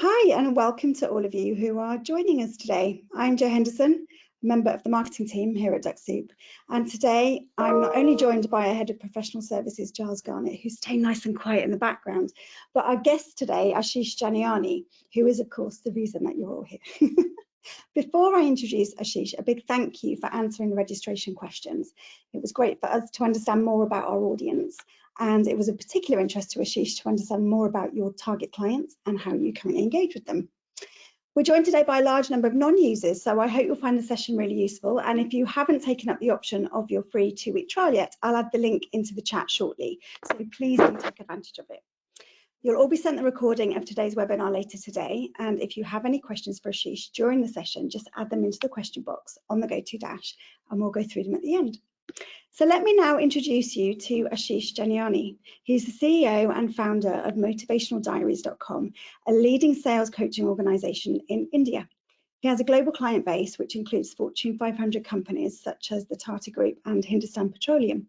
Hi, and welcome to all of you who are joining us today. I'm Jo Henderson, a member of the marketing team here at Dux Soup. And today I'm not only joined by our head of professional services, Giles Garnett, who's staying nice and quiet in the background, but our guest today, Ashish Janiani, who is, of course, the reason that you're all here. Before I introduce Ashish, a big thank you for answering the registration questions. It was great for us to understand more about our audience, and it was of particular interest to Ashish to understand more about your target clients and how you currently engage with them. We're joined today by a large number of non-users, so I hope you'll find the session really useful. And if you haven't taken up the option of your free 2-week trial yet, I'll add the link into the chat shortly, so please do take advantage of it. You'll all be sent the recording of today's webinar later today, and if you have any questions for Ashish during the session, just add them into the question box on the GoTo Dash, and we'll go through them at the end. So let me now introduce you to Ashish Janiani. He's the CEO and founder of motivationaldiaries.com, a leading sales coaching organization in India. He has a global client base, which includes Fortune 500 companies such as the Tata Group and Hindustan Petroleum.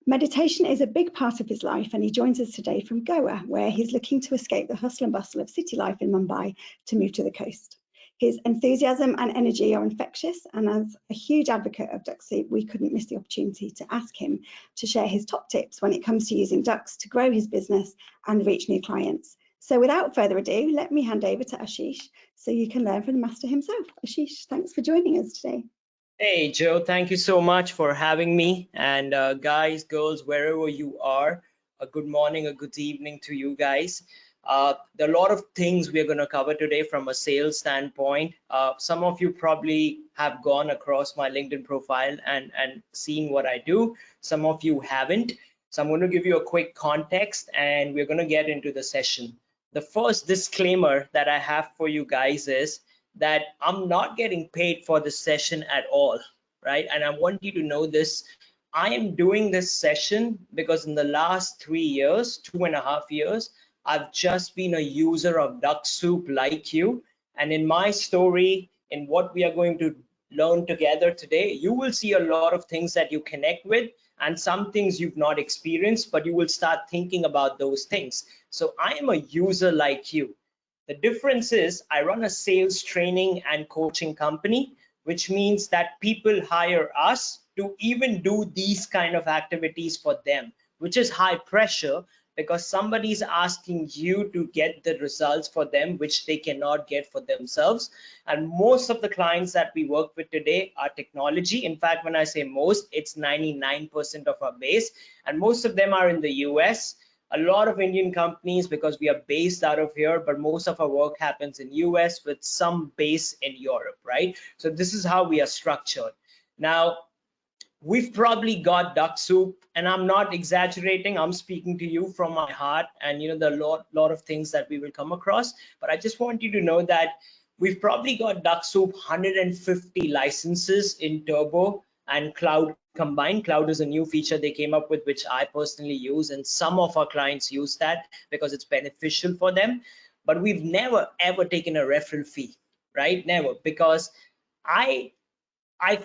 Meditation is a big part of his life, and he joins us today from Goa, where he's looking to escape the hustle and bustle of city life in Mumbai to move to the coast. His enthusiasm and energy are infectious, and as a huge advocate of Dux Soup, we couldn't miss the opportunity to ask him to share his top tips when it comes to using Dux to grow his business and reach new clients. So without further ado, let me hand over to Ashish so you can learn from the master himself. Ashish, thanks for joining us today. Hey, Joe, thank you so much for having me. And guys, girls, wherever you are, a good morning, a good evening to you guys. There are a lot of things we're going to cover today from a sales standpoint. Some of you probably have gone across my LinkedIn profile and seen what I do. Some of you haven't. So I'm going to give you a quick context and we're going to get into the session. The first disclaimer that I have for you guys is that I'm not getting paid for this session at all, right? And I want you to know this. I am doing this session because in the last 3 years, 2.5 years, I've just been a user of Dux Soup like you. And in my story, in what we are going to learn together today, you will see a lot of things that you connect with and some things you've not experienced, but you will start thinking about those things. So I am a user like you. The difference is I run a sales training and coaching company, which means that people hire us to even do these kind of activities for them, which is high pressure because somebody's asking you to get the results for them, which they cannot get for themselves. And most of the clients that we work with today are technology. In fact, when I say most, it's 99% of our base, and most of them are in the US. A lot of Indian companies because we are based out of here, but most of our work happens in US with some base in Europe, right? So this is how we are structured. Now, we've probably got Dux Soup, and I'm not exaggerating. I'm speaking to you from my heart, and there are a lot of things that we will come across, but I just want you to know that we've probably got Dux Soup 150 licenses in Turbo and Cloud combined. Cloud is a new feature they came up with, which I personally use, and some of our clients use that because it's beneficial for them. But we've never ever taken a referral fee, right? Never, because I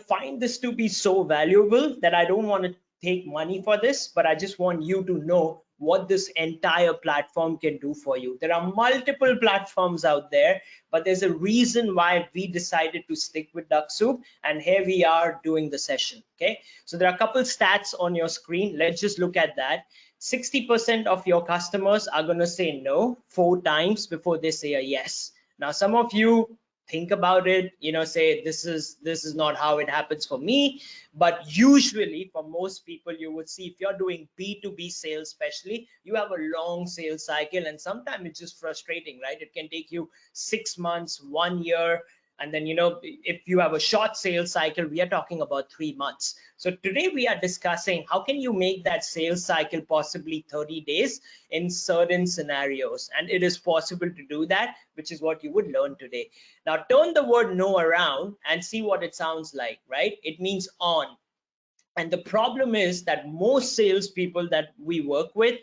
find this to be so valuable that I don't want to take money for this, but I just want you to know what this entire platform can do for you. There are multiple platforms out there, but there's a reason why we decided to stick with Dux Soup, and here we are doing the session. Okay, so there are a couple stats on your screen. Let's just look at that. 60% of your customers are going to say no 4 times before they say a yes. Now, some of you think about it, say this is not how it happens for me, but usually for most people, you would see if you're doing B2B sales, especially, you have a long sales cycle, and sometimes it's just frustrating, right? It can take you 6 months, 1 year, and then if you have a short sales cycle, we are talking about 3 months. So today we are discussing how can you make that sales cycle possibly 30 days in certain scenarios, and it is possible to do that, which is what you would learn today. Now turn the word no around and see what it sounds like, right? It means on. And the problem is that most salespeople that we work with,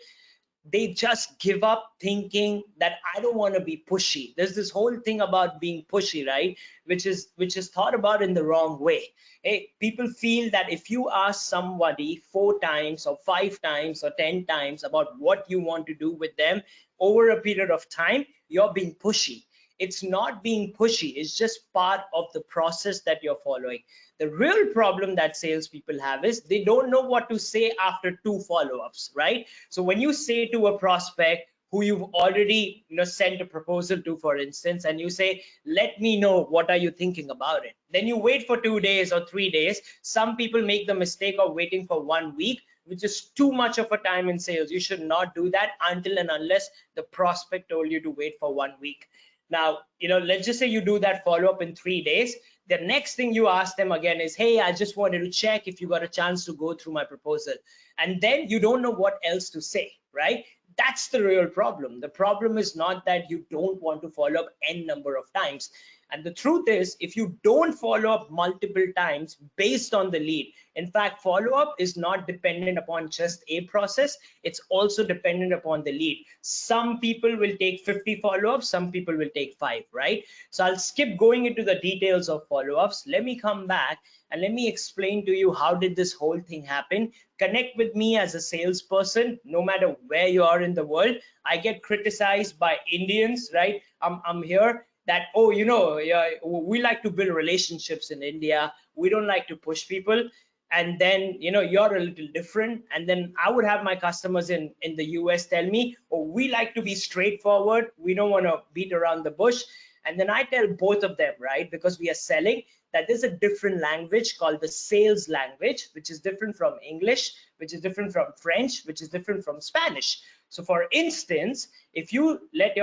they just give up thinking that I don't want to be pushy. There's this whole thing about being pushy, right? Which is thought about in the wrong way. Hey, people feel that if you ask somebody 4 times or 5 times or 10 times about what you want to do with them over a period of time, you're being pushy. It's not being pushy, it's just part of the process that you're following. The real problem that salespeople have is they don't know what to say after 2 follow-ups, right? So when you say to a prospect who you've already sent a proposal to, for instance, and you say, let me know what are you thinking about it, then you wait for 2 days or 3 days. Some people make the mistake of waiting for 1 week, which is too much of a time in sales. You should not do that until and unless the prospect told you to wait for 1 week. Now, let's just say you do that follow-up in 3 days. The next thing you ask them again is, hey, I just wanted to check if you got a chance to go through my proposal. And then you don't know what else to say, right? That's the real problem. The problem is not that you don't want to follow up n number of times. And the truth is, if you don't follow up multiple times based on the lead, in fact, follow up is not dependent upon just a process, it's also dependent upon the lead. Some people will take 50 follow-ups, some people will take 5, right? So I'll skip going into the details of follow-ups. Let me come back and let me explain to you how did this whole thing happen. Connect with me as a salesperson, no matter where you are in the world. I get criticized by Indians, right? I'm here that, oh, yeah, we like to build relationships in India. We don't like to push people. And then, you're a little different. And then I would have my customers in the US tell me, oh, we like to be straightforward. We don't want to beat around the bush. And then I tell both of them, right, because we are selling, that there's a different language called the sales language, which is different from English, which is different from French, which is different from Spanish. So for instance, if you tell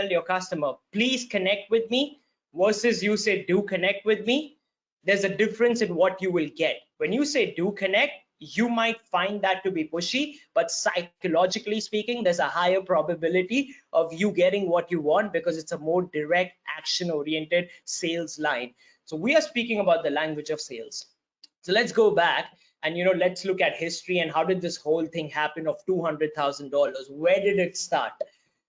your customer, please connect with me, versus you say, do connect with me, there's a difference in what you will get. When you say do connect, you might find that to be pushy, but psychologically speaking, there's a higher probability of you getting what you want because it's a more direct, action-oriented sales line. So we are speaking about the language of sales. So let's go back and let's look at history and how did this whole thing happen of $200,000. Where did it start?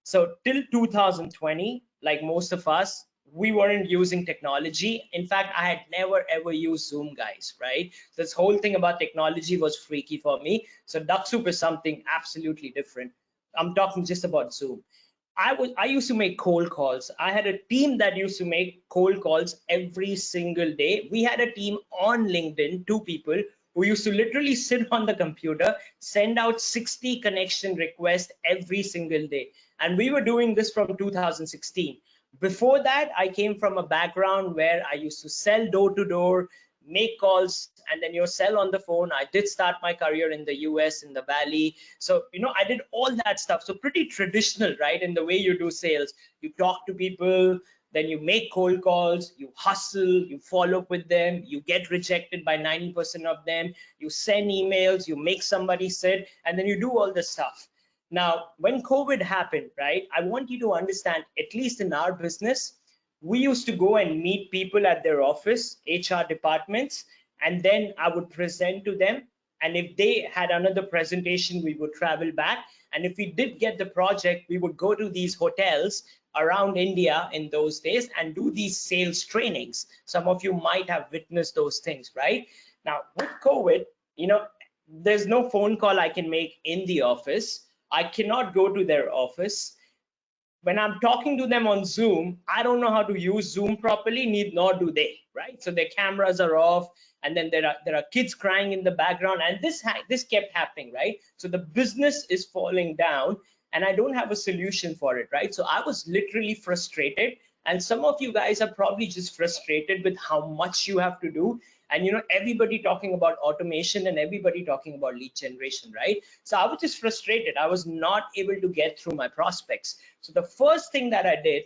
So till 2020, like most of us, we weren't using technology. In fact, I had never ever used Zoom, guys, right? This whole thing about technology was freaky for me. So Dux Soup is something absolutely different. I'm talking just about Zoom. I used to make cold calls. I had a team that used to make cold calls every single day. We had a team on LinkedIn, 2 people who used to literally sit on the computer, send out 60 connection requests every single day. And we were doing this from 2016. Before that, I came from a background where I used to sell door to door, make calls, and then sell on the phone. I did start my career in the US, in the Valley. So, I did all that stuff. So pretty traditional, right? In the way you do sales, you talk to people, then you make cold calls, you hustle, you follow up with them, you get rejected by 90% of them, you send emails, you make somebody sit, and then you do all this stuff. Now, when COVID happened, right, I want you to understand, at least in our business, we used to go and meet people at their office, HR departments, and then I would present to them. And if they had another presentation, we would travel back. And if we did get the project, we would go to these hotels around India in those days and do these sales trainings. Some of you might have witnessed those things, right? Now, with COVID, there's no phone call I can make in the office. I cannot go to their office. When I'm talking to them on Zoom, I don't know how to use Zoom properly, nor do they, right? So their cameras are off, and then there are kids crying in the background, and this kept happening, right? So the business is falling down, and I don't have a solution for it, right? So I was literally frustrated, and some of you guys are probably just frustrated with how much you have to do. And everybody talking about automation and everybody talking about lead generation, right? So I was just frustrated. I was not able to get through my prospects. So the first thing that I did,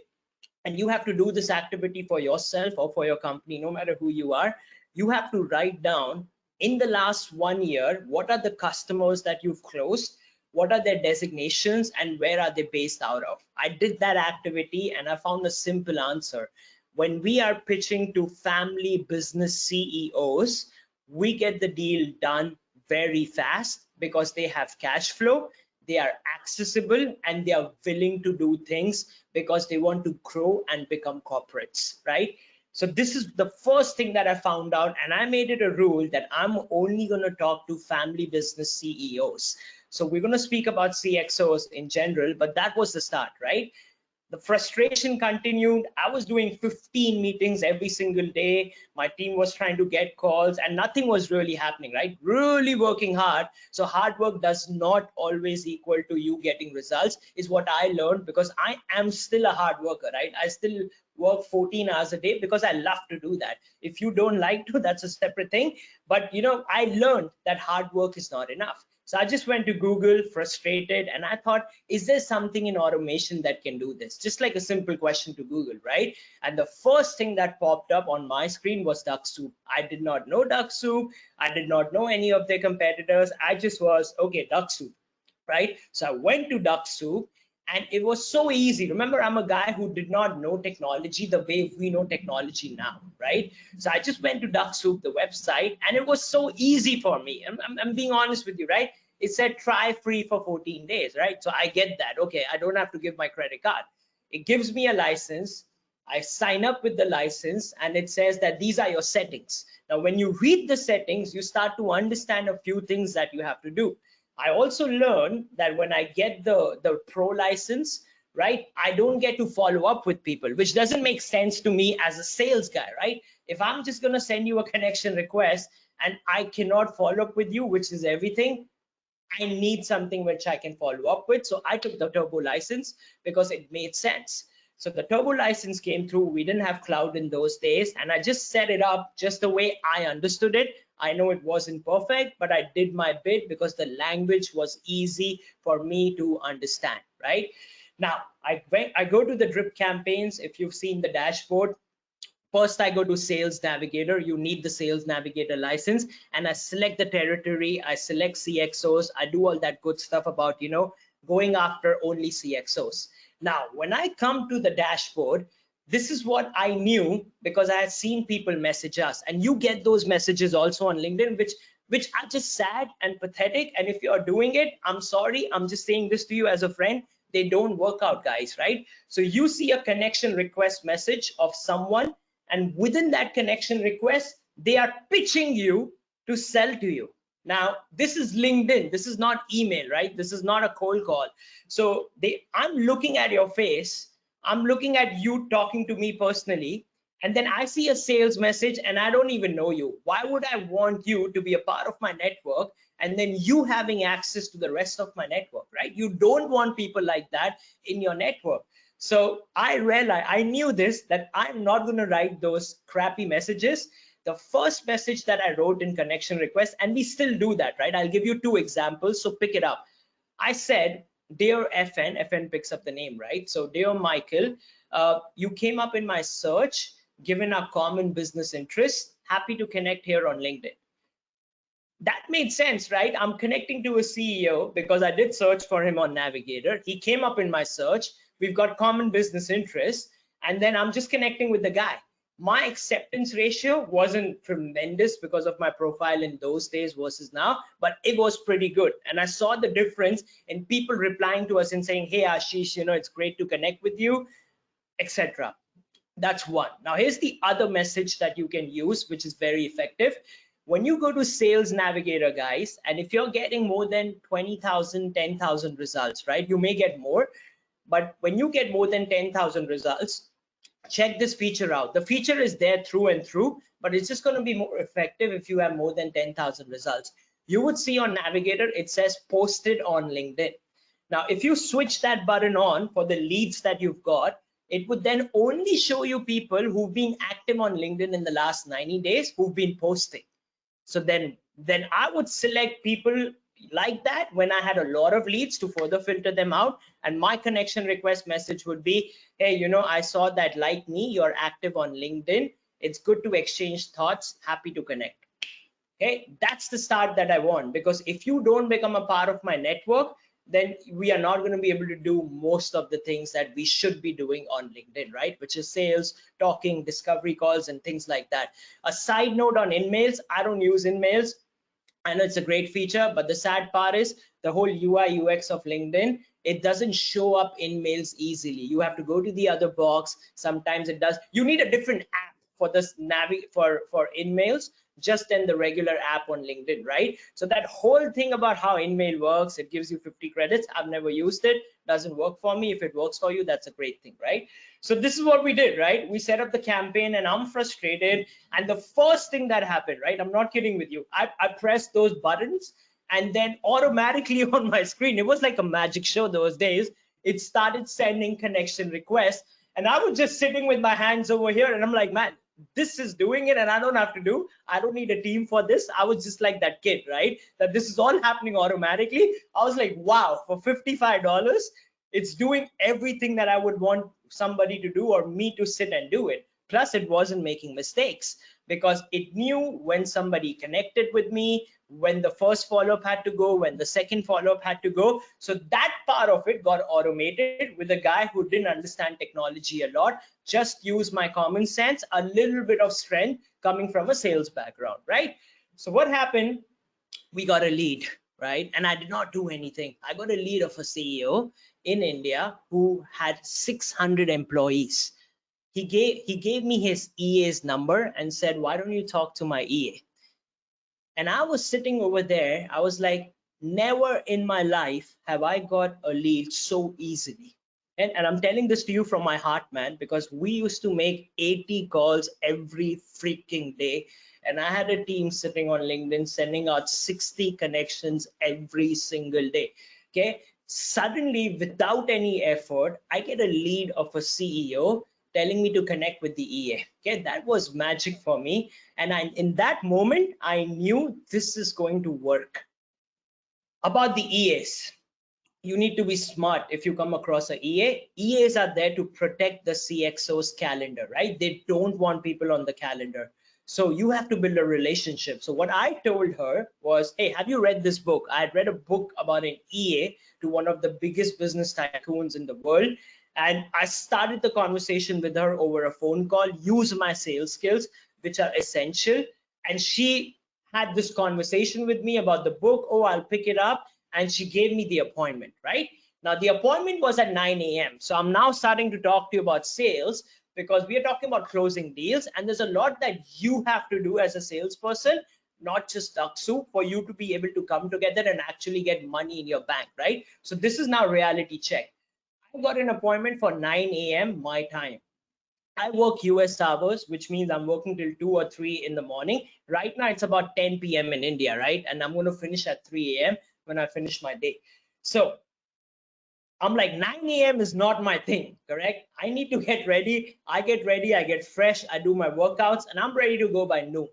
and you have to do this activity for yourself or for your company, no matter who you are, you have to write down in the last 1 year, what are the customers that you've closed, what are their designations, and where are they based out of. I did that activity and I found a simple answer. When we are pitching to family business CEOs, we get the deal done very fast because they have cash flow, they are accessible, and they are willing to do things because they want to grow and become corporates, right? So this is the first thing that I found out, and I made it a rule that I'm only going to talk to family business CEOs. So we're going to speak about CXOs in general, but that was the start, right? The frustration continued. I was doing 15 meetings every single day. My team was trying to get calls and nothing was really happening, right? Really working hard. So hard work does not always equal to you getting results, is what I learned, because I am still a hard worker, right? I still work 14 hours a day because I love to do that. If you don't like to, that's a separate thing. But I learned that hard work is not enough. So I just went to Google, frustrated, and I thought, is there something in automation that can do this? Just like a simple question to Google, right? And the first thing that popped up on my screen was Dux Soup. I did not know Dux Soup. I did not know any of their competitors. I just was, okay, Dux Soup, right? So I went to Dux Soup, and it was so easy. Remember, I'm a guy who did not know technology the way we know technology now, right? So I just went to Dux Soup, the website, and it was so easy for me. I'm being honest with you, right? It said try free for 14 days, right? So I get that. Okay, I don't have to give my credit card. It gives me a license. I sign up with the license, and it says that these are your settings. Now, when you read the settings, you start to understand a few things that you have to do. I also learned that when I get the pro license, right, I don't get to follow up with people, which doesn't make sense to me as a sales guy, right? If I'm just going to send you a connection request and I cannot follow up with you, which is everything, I need something which I can follow up with. So I took the turbo license because it made sense. So the turbo license came through. We didn't have cloud in those days, and I just set it up just the way I understood it. I know it wasn't perfect, but I did my bit because the language was easy for me to understand, right? Now, I go to the drip campaigns. If you've seen the dashboard, first I go to Sales Navigator. You need the Sales Navigator license, and I select the territory. I select CXOs. I do all that good stuff about, going after only CXOs. Now, when I come to the dashboard, this is what I knew because I had seen people message us, and you get those messages also on LinkedIn, which are just sad and pathetic. And if you're doing it, I'm sorry. I'm just saying this to you as a friend. They don't work out, guys, right? So you see a connection request message of someone, and within that connection request, they are pitching you to sell to you. Now, this is LinkedIn. This is not email, right? This is not a cold call. So I'm looking at your face. I'm looking at you talking to me personally, and then I see a sales message and I don't even know you. Why would I want you to be a part of my network and then you having access to the rest of my network, right? You don't want people like that in your network. So I realized, I knew this, that I'm not going to write those crappy messages. The first message that I wrote in connection request, and we still do that, right? I'll give you 2 examples, so pick it up. I said, dear FN picks up the name, right? So dear Michael, you came up in my search, given our common business interests, happy to connect here on LinkedIn. That made sense, right? I'm connecting to a CEO because I did search for him on Navigator. He came up in my search. We've got common business interests, and then I'm just connecting with the guy. My acceptance ratio wasn't tremendous because of my profile in those days versus now, but it was pretty good. And I saw the difference in people replying to us and saying, hey, Ashish, it's great to connect with you, etc. That's one. Now, here's the other message that you can use, which is very effective. When you go to Sales Navigator, guys, and if you're getting more than 20,000, 10,000 results, right, you may get more, but when you get more than 10,000 results, check this feature out. The feature is there through and through, but it's just going to be more effective if you have more than 10,000 results. You would see on Navigator, it says posted on LinkedIn. Now, if you switch that button on for the leads that you've got, it would then only show you people who've been active on LinkedIn in the last 90 days who've been posting. So then I would select people like that when I had a lot of leads to further filter them out. And my connection request message would be, hey, I saw that, like me, you're active on LinkedIn. It's good to exchange thoughts. Happy to connect. Okay, that's the start that I want, because if you don't become a part of my network, then we are not going to be able to do most of the things that we should be doing on LinkedIn, right? Which is sales, talking, discovery calls, and things like that. A side note on InMails, I don't use InMails. I know it's a great feature, but the sad part is the whole UI UX of LinkedIn, it doesn't show up in mails easily. You have to go to the other box. Sometimes it does. You need a different app for this for in-mails just than the regular app on LinkedIn, right? So that whole thing about how in-mail works, it gives you 50 credits. I've never used it, doesn't work for me. If it works for you, that's a great thing, right? So this is what we did, right? We set up the campaign and I'm frustrated. And the first thing that happened, right? I'm not kidding with you. I pressed those buttons and then automatically on my screen, it was like a magic show those days, it started sending connection requests. And I was just sitting with my hands over here and I'm like, man, this is doing it and I don't have to do. I don't need a team for this. I was just like that kid, right? That this is all happening automatically. I was like, wow, for $55, it's doing everything that I would want somebody to do or me to sit and do it. Plus, it wasn't making mistakes because it knew when somebody connected with me, when the first follow-up had to go, when the second follow-up had to go. So that part of it got automated with a guy who didn't understand technology a lot, just use my common sense, a little bit of strength coming from a sales background, right? So what happened? We got a lead, right? And I did not do anything. I got a lead of a CEO in India who had 600 employees. He gave me his EA's number and said, why don't you talk to my EA? And I was sitting over there. I was like, never in my life have I got a lead so easily. And I'm telling this to you from my heart, man, because we used to make 80 calls every freaking day. And I had a team sitting on LinkedIn sending out 60 connections every single day. Okay. Suddenly, without any effort, I get a lead of a CEO telling me to connect with the EA. Okay, that was magic for me. And in that moment, I knew this is going to work. About the EAs, you need to be smart if you come across a EA. EAs are there to protect the CXO's calendar, right? They don't want people on the calendar. So you have to build a relationship. So what I told her was, hey, have you read this book? I had read a book about an EA to one of the biggest business tycoons in the world. And I started the conversation with her over a phone call, use my sales skills, which are essential. And she had this conversation with me about the book. Oh, I'll pick it up. And she gave me the appointment, right? Now, the appointment was at 9 a.m. So I'm now starting to talk to you about sales because we are talking about closing deals. And there's a lot that you have to do as a salesperson, not just Dux Soup, for you to be able to come together and actually get money in your bank, right? So this is now reality check. I got an appointment for 9 a.m. my time. I work US hours, which means I'm working till 2 or 3 in the morning. Right now, it's about 10 p.m. in India, right? And I'm going to finish at 3 a.m. when I finish my day. So I'm like, 9 a.m. is not my thing, correct? I need to get ready. I get ready, I get fresh, I do my workouts, and I'm ready to go by noon.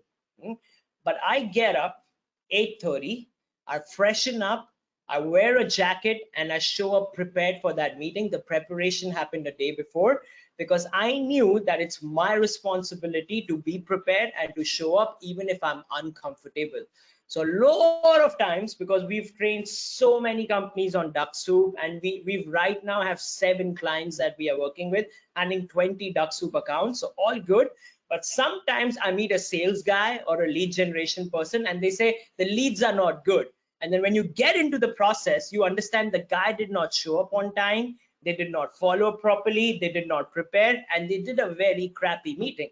But I get up 8:30, I freshen up, I wear a jacket, and I show up prepared for that meeting. The preparation happened the day before because I knew that it's my responsibility to be prepared and to show up even if I'm uncomfortable. So a lot of times, because we've trained so many companies on Dux Soup, and we've right now have 7 clients that we are working with, handling 20 Dux Soup accounts, so all good. But sometimes I meet a sales guy or a lead generation person and they say the leads are not good. And then when you get into the process, you understand the guy did not show up on time, they did not follow up properly, they did not prepare, and they did a very crappy meeting.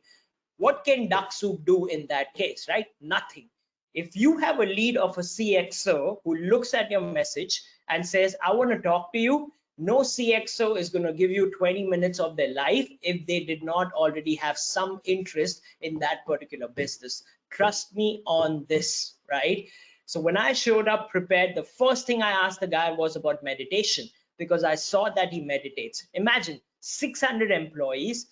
What can Dux Soup do in that case, right? Nothing. If you have a lead of a CXO who looks at your message and says, I want to talk to you, no CXO is going to give you 20 minutes of their life if they did not already have some interest in that particular business. Trust me on this, right? So when I showed up prepared, the first thing I asked the guy was about meditation because I saw that he meditates. Imagine 600 employees,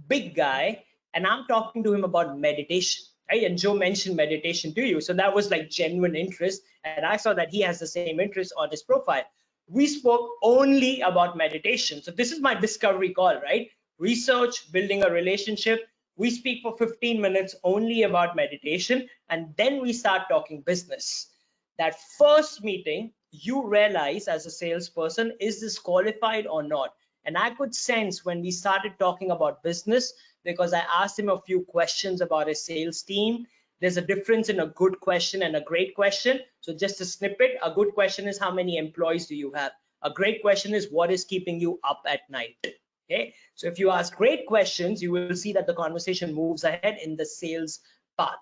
big guy, and I'm talking to him about meditation. Right? And Joe mentioned meditation to you. So that was like genuine interest. And I saw that he has the same interest on his profile. We spoke only about meditation. So this is my discovery call, right? Research, building a relationship. We speak for 15 minutes only about meditation. And then we start talking business. That first meeting, you realize as a salesperson, is this qualified or not? And I could sense when we started talking about business, because I asked him a few questions about his sales team, There's a difference in a good question and a great question. So just a snippet, a good question is how many employees do you have? A great question is what is keeping you up at night? Okay, so if you ask great questions, you will see that the conversation moves ahead in the sales path.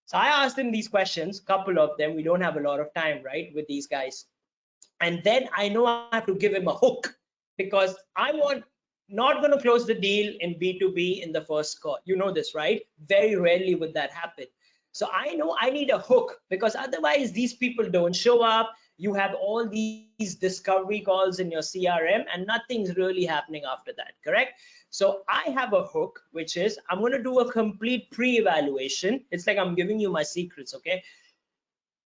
So I asked him these questions, couple of them. We don't have a lot of time, right, with these guys. And then I know I have to give him a hook because I want not going to close the deal in B2B in the first call. You know this, right? Very rarely would that happen. So I know I need a hook because otherwise these people don't show up. You have all these discovery calls in your CRM and nothing's really happening after that, correct? So I have a hook, which is I'm going to do a complete pre-evaluation. It's like I'm giving you my secrets, okay?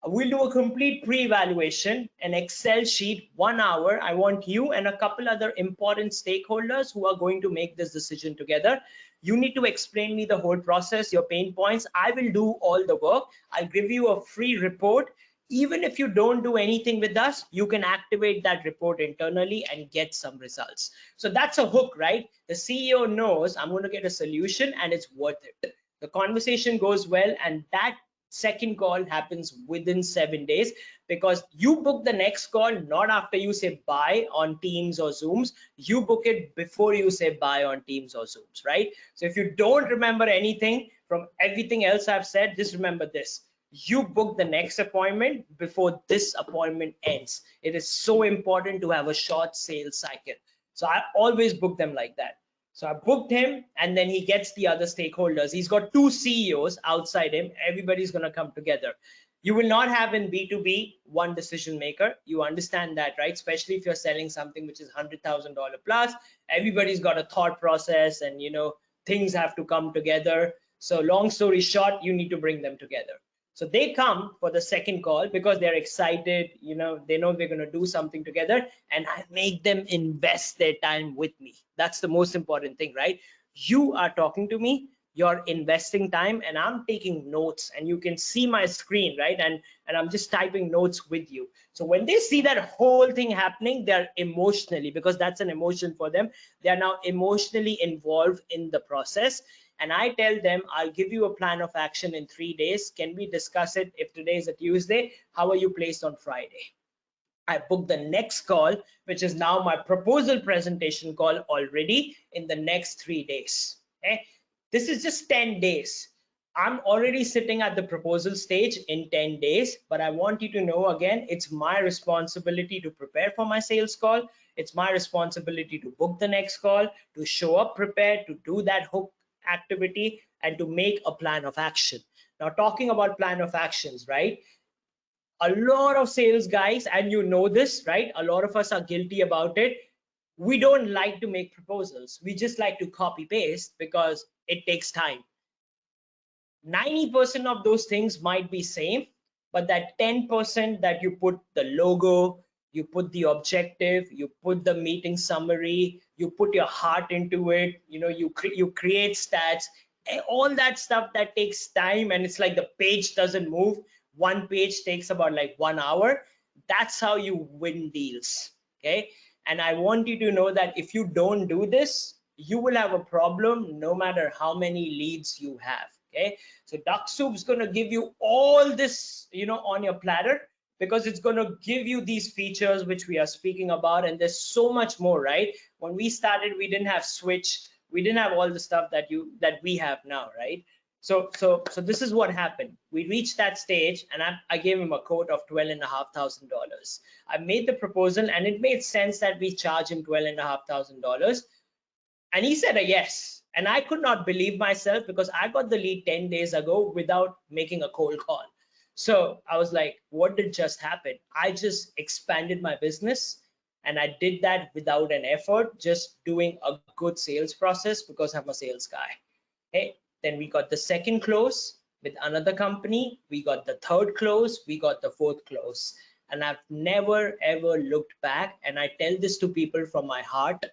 We'll do a complete pre-evaluation, an Excel sheet, 1 hour. I want you and a couple other important stakeholders who are going to make this decision together. You need to explain me the whole process, your pain points. I will do all the work. I'll give you a free report. Even if you don't do anything with us, you can activate that report internally and get some results. So that's a hook, right? The CEO knows I'm going to get a solution and it's worth it. The conversation goes well, and that second call happens within 7 days because you book the next call not after you say bye on Teams or Zooms. You book it before you say bye on Teams or Zooms, right? So if you don't remember anything from everything else I've said, just remember this: you book the next appointment before this appointment ends. It is so important to have a short sales cycle. So I always book them like that. So I booked him, and then he gets the other stakeholders. He's got 2 CEOs outside him. Everybody's going to come together. You will not have in B2B one decision maker. You understand that, right? Especially if you're selling something which is $100,000 plus. Everybody's got a thought process, and things have to come together. So long story short, you need to bring them together. So they come for the second call because they're excited, they know we're going to do something together, and I make them invest their time with me. That's the most important thing, right? You are talking to me, you're investing time, and I'm taking notes, and you can see my screen, right? And I'm just typing notes with you. So when they see that whole thing happening, they're emotionally, because that's an emotion for them, they are now emotionally involved in the process. And I tell them, I'll give you a plan of action in 3 days. Can we discuss it? If today is a Tuesday, how are you placed on Friday? I book the next call, which is now my proposal presentation call already in the next 3 days. Okay, this is just 10 days. I'm already sitting at the proposal stage in 10 days, but I want you to know, again, it's my responsibility to prepare for my sales call. It's my responsibility to book the next call, to show up prepared, to do that hook activity, and to make a plan of action. Now, talking about plan of actions, right? A lot of sales guys, and you know this, right? A lot of us are guilty about it. We don't like to make proposals. We just like to copy paste because it takes time. 90% of those things might be same, but that 10% that you put the logo, you put the objective, you put the meeting summary, you put your heart into it, you create stats, all that stuff that takes time, and it's like the page doesn't move. One page takes about like 1 hour. That's how you win deals, okay? And I want you to know that if you don't do this, you will have a problem no matter how many leads you have. Okay, so Dux Soup is going to give you all this, on your platter, because it's going to give you these features which we are speaking about, and there's so much more, right? When we started, we didn't have Switch, we didn't have all the stuff that we have now, right? So this is what happened. We reached that stage, and I gave him a quote of $12,500. I made the proposal, and it made sense that we charge him $12,500, and he said a yes. And I could not believe myself because I got the lead 10 days ago without making a cold call. So I was like, what did just happen? I just expanded my business, and I did that without an effort, just doing a good sales process because I'm a sales guy. Okay, then we got the second close with another company. We got the third close. We got the fourth close. And I've never, ever looked back. And I tell this to people from my heart.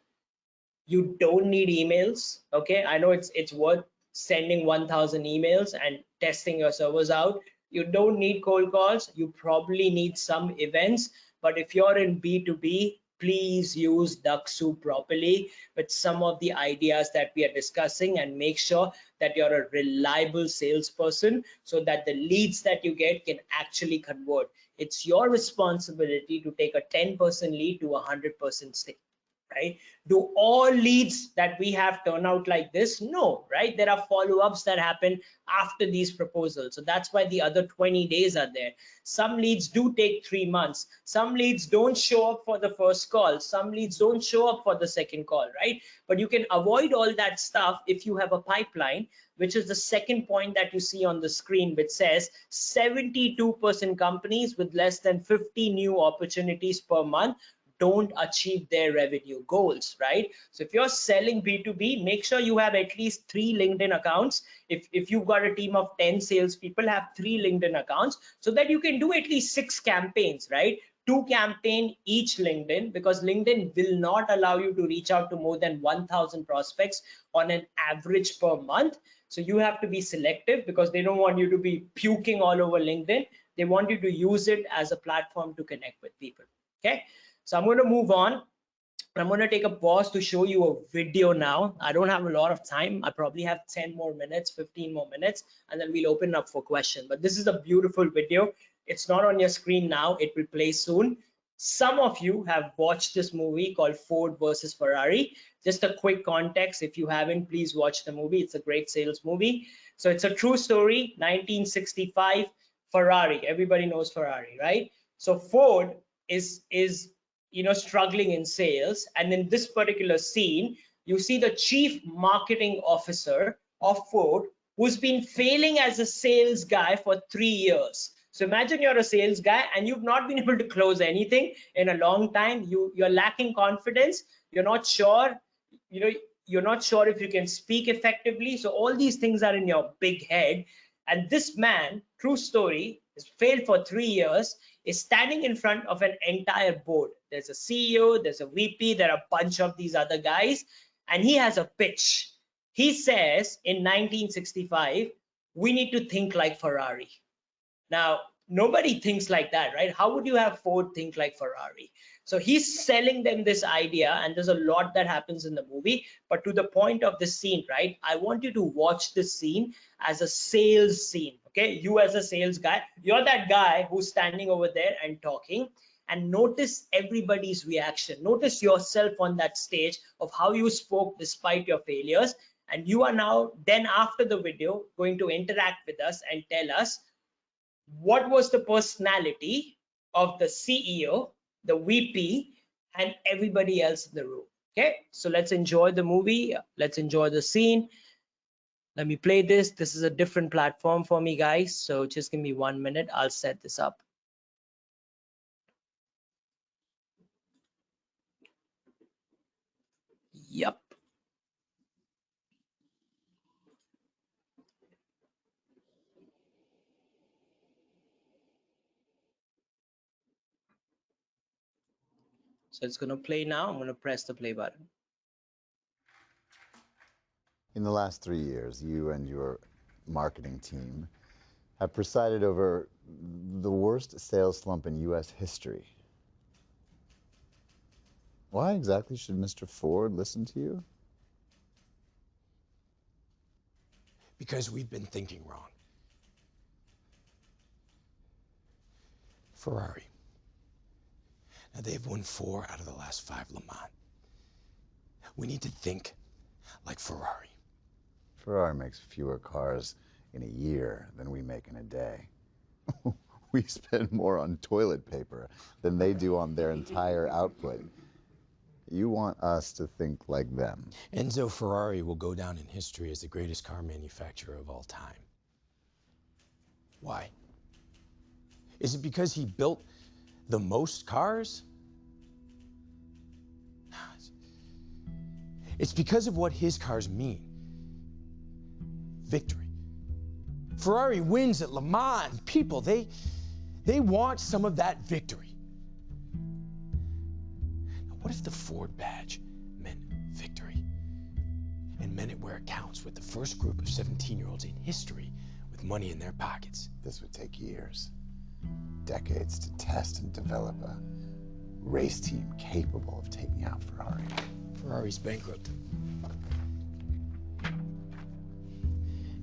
You don't need emails. Okay, I know it's worth sending 1,000 emails and testing your servers out. You don't need cold calls. You probably need some events, but if you're in B2B, please use Dux Soup properly with some of the ideas that we are discussing, and make sure that you're a reliable salesperson so that the leads that you get can actually convert. It's your responsibility to take a 10% lead to a 100% sale, right? Do all leads that we have turn out like this? No, right? There are follow-ups that happen after these proposals. So that's why the other 20 days are there. Some leads do take 3 months. Some leads don't show up for the first call. Some leads don't show up for the second call, right? But you can avoid all that stuff if you have a pipeline, which is the second point that you see on the screen, which says 72% companies with less than 50 new opportunities per month don't achieve their revenue goals, right? So if you're selling B2B, make sure you have at least 3 LinkedIn accounts. If you've got a team of 10 salespeople, have 3 LinkedIn accounts so that you can do at least 6 campaigns, right? 2 campaign each LinkedIn, because LinkedIn will not allow you to reach out to more than 1,000 prospects on an average per month. So you have to be selective, because they don't want you to be puking all over LinkedIn. They want you to use it as a platform to connect with people, okay? So I'm going to move on. I'm going to take a pause to show you a video now. I don't have a lot of time. I probably have 10 more minutes, 15 more minutes, and then we'll open up for questions. But this is a beautiful video. It's not on your screen now. It will play soon. Some of you have watched this movie called Ford versus Ferrari. Just a quick context. If you haven't, please watch the movie. It's a great sales movie. So it's a true story, 1965, Ferrari. Everybody knows Ferrari, right? So Ford is struggling in sales, and in this particular scene you see the chief marketing officer of Ford, who's been failing as a sales guy for 3 years. So imagine you're a sales guy and you've not been able to close anything in a long time. You're lacking confidence. You're not sure, you're not sure if you can speak effectively. So all these things are in your big head. And this man, true story, has failed for 3 years, is standing in front of an entire board. There's a CEO, there's a VP, there are a bunch of these other guys, and he has a pitch. He says in 1965, we need to think like Ferrari. Now, nobody thinks like that, right? How would you have Ford think like Ferrari? So he's selling them this idea, and there's a lot that happens in the movie. But to the point of this scene, right? I want you to watch this scene as a sales scene, okay? You as a sales guy, you're that guy who's standing over there and talking, and notice everybody's reaction. Notice yourself on that stage of how you spoke despite your failures. And you are now, then after the video, going to interact with us and tell us what was the personality of the CEO, the VP, and everybody else in the room. Okay, so let's enjoy the movie. Let's enjoy the scene. Let me play this. This is a different platform for me, guys. So just give me 1 minute. I'll set this up. Yep. So it's going to play now. I'm going to press the play button. In the last 3 years, you and your marketing team have presided over the worst sales slump in U.S. history. Why exactly should Mr. Ford listen to you? Because we've been thinking wrong. Ferrari. Now they've won 4 out of the last 5 Le Mans. We need to think like Ferrari. Ferrari makes fewer cars in a year than we make in a day. We spend more on toilet paper than they do on their entire output. You want us to think like them. Enzo Ferrari will go down in history as the greatest car manufacturer of all time. Why? Is it because he built the most cars? It's because of what his cars mean. Victory. Ferrari wins at Le Mans. People, they want some of that victory. Now, what if the Ford badge meant victory? And meant it where it counts, with the first group of 17-year-olds in history with money in their pockets? This would take years, decades to test and develop a race team capable of taking out Ferrari. Ferrari's bankrupt.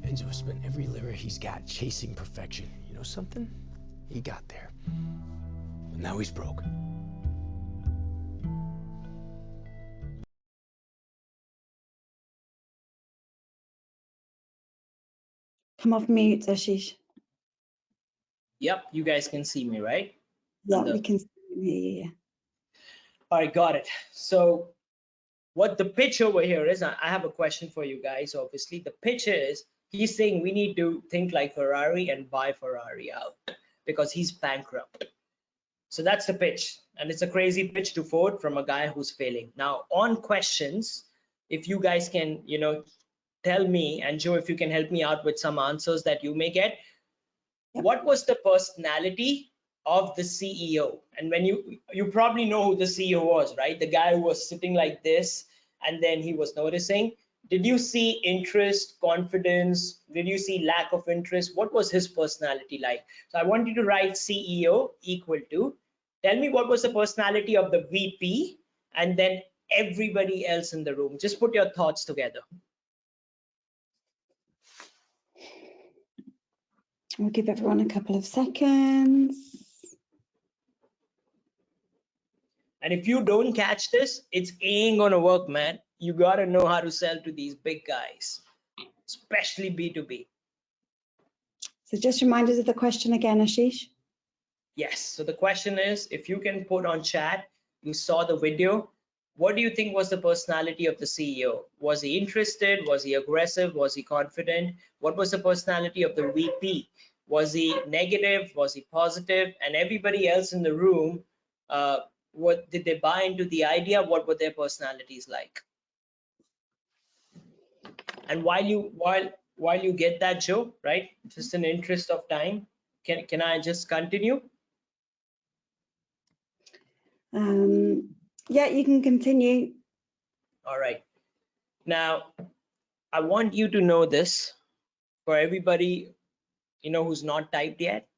Enzo has spent every lira he's got chasing perfection. You know something? He got there. But now he's broke. Come off mute, Ashish. Yep, you guys can see me, right? Yeah, we can hear you. All right, got it. So what the pitch over here is, I have a question for you guys. Obviously, the pitch is he's saying we need to think like Ferrari and buy Ferrari out because he's bankrupt. So that's the pitch, and it's a crazy pitch to Ford from a guy who's failing. Now, on questions, if you guys can, tell me, and Joe, if you can help me out with some answers that you may get. Yep. What was the personality of the CEO? And when you probably know who the CEO was, right? The guy who was sitting like this, and then he was noticing. Did you see interest, confidence? Did you see lack of interest? What was his personality like? So I want you to write CEO equal to, tell me what was the personality of the VP, and then everybody else in the room. Just put your thoughts together. We'll give everyone a couple of seconds. And if you don't catch this, it's ain't gonna work, man. You gotta know how to sell to these big guys, especially B2B. So just remind us of the question again, Ashish. Yes, so the question is, if you can put on chat, you saw the video, what do you think was the personality of the CEO? Was he interested? Was he aggressive? Was he confident? What was the personality of the VP? Was he negative? Was he positive? And everybody else in the room, what did they buy into the idea? What were their personalities like? And while you get that, Joe, right, just in interest of time, can I just continue? Yeah, you can continue. All right. Now, I want you to know this for everybody, who's not typed yet,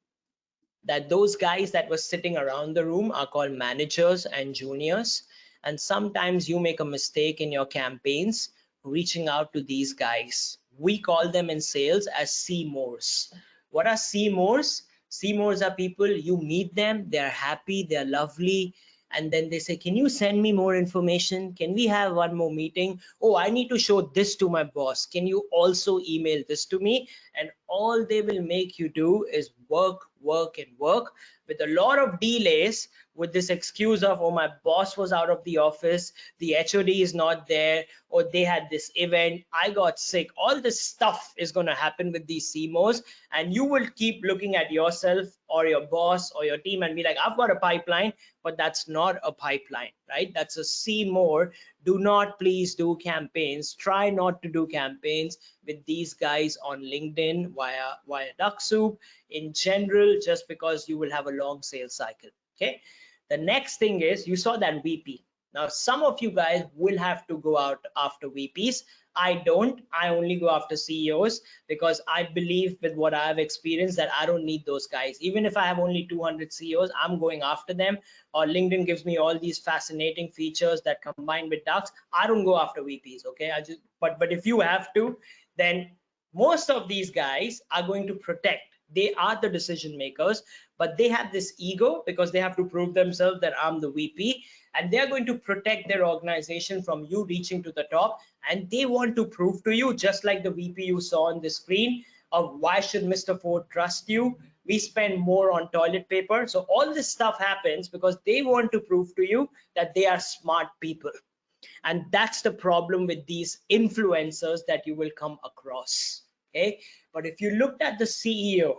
that those guys that were sitting around the room are called managers and juniors. And sometimes you make a mistake in your campaigns reaching out to these guys. We call them in sales as CMOs. What are CMOs? CMOs are people, you meet them, they're happy, they're lovely, and then they say, can you send me more information? Can we have one more meeting? Oh, I need to show this to my boss. Can you also email this to me? And all they will make you do is work, work, and work with a lot of delays, with this excuse of, oh, my boss was out of the office, the HOD is not there, or they had this event, I got sick. All this stuff is going to happen with these CMOs, and you will keep looking at yourself or your boss or your team and be like, I've got a pipeline, but that's not a pipeline, right? That's a CMO. Do not please do campaigns. Try not to do campaigns with these guys on LinkedIn via Dux Soup in general, just because you will have a long sales cycle. Okay. The next thing is, you saw that VP. Now, some of you guys will have to go out after VPs. I don't. I only go after CEOs, because I believe with what I've experienced that I don't need those guys. Even if I have only 200 CEOs, I'm going after them. Or LinkedIn gives me all these fascinating features that combine with Dux. I don't go after VPs. Okay. But if you have to, then most of these guys are going to protect. They are the decision makers, but they have this ego because they have to prove themselves that I'm the VP, and they're going to protect their organization from you reaching to the top. And they want to prove to you, just like the VP you saw on the screen, of why should Mr. Ford trust you? We spend more on toilet paper. So all this stuff happens because they want to prove to you that they are smart people. And that's the problem with these influencers that you will come across. Okay, but if you looked at the CEO